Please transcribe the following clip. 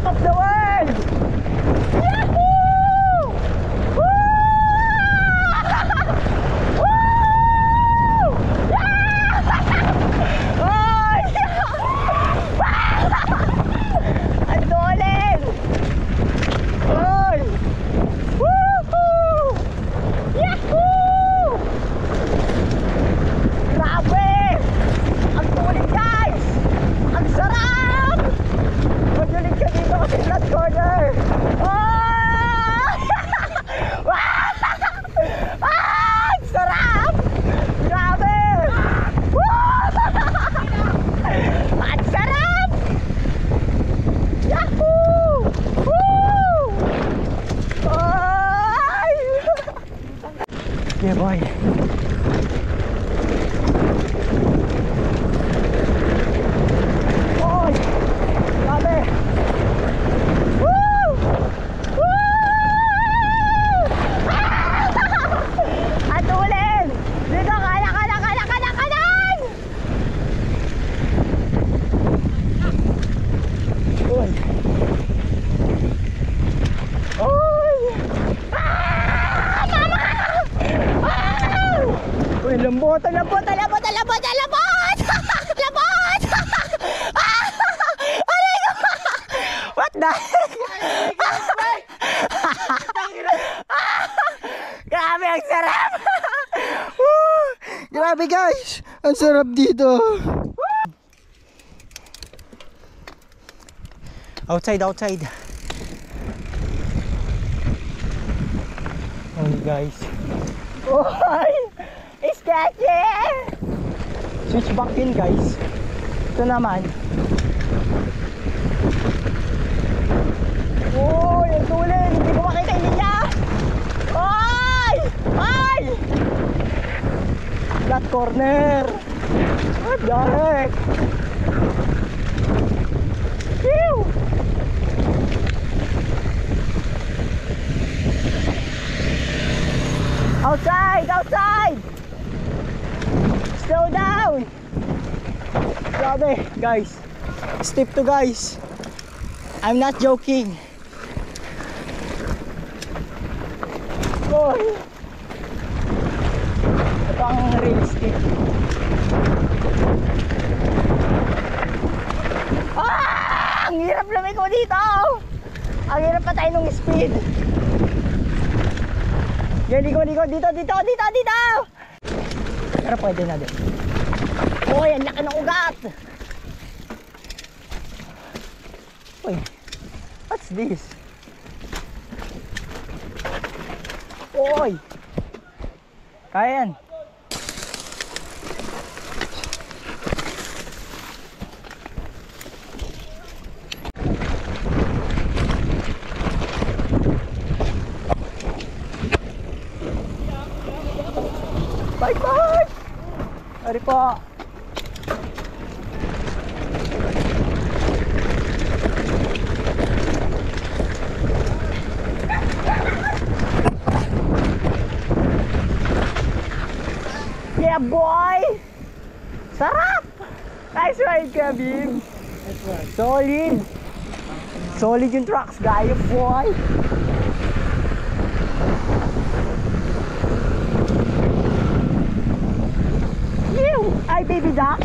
map of the world! Yahoo! Woo! Woo! Ay! Ang dolin! Ay! Woohoo! Yahoo! Grabe! Ang tulig guys! Ang sarap! Magulit ka dito kasi flat corner! Oh! Ah! Ang sarap! Grabe! Woo! Ang sarap! Yahoo! Woo! Ay! Yeah boy! Oy! Grabe! Woo! Woo! Ah! Atulin! Dito, kanan! Uy! Uy! Ah! Mama! Ah! Uy, lambot! Labot! Ah! Aray ko! What the heck? Grabe, ang sarap! Woo! Grabe guys! Ang sarap dito! Outside! Oh guys! Oy! Sketchy! Switch back in guys! Ito naman. Uy! Ang tulin! Hindi ko makita yung linya! Ay! Ay! Flat corner! What the heck? Phew! Outside! Slow down! Grabe, guys. Step to guys. I'm not joking. Boy. Ito ang realistic. Ah! Ang hirap lumiko dito. Ang hirap patay nung speed. Ligo. Dito. Pero pwede na din. Uy, ang laki ng ugat. Uy, what's this? Uy, kaya yan. Bye! Sorry po. Yeah boy! Sarap! Nice ride ka, Bim! Solid yung trucks, guys, boy! Ay, baby duck!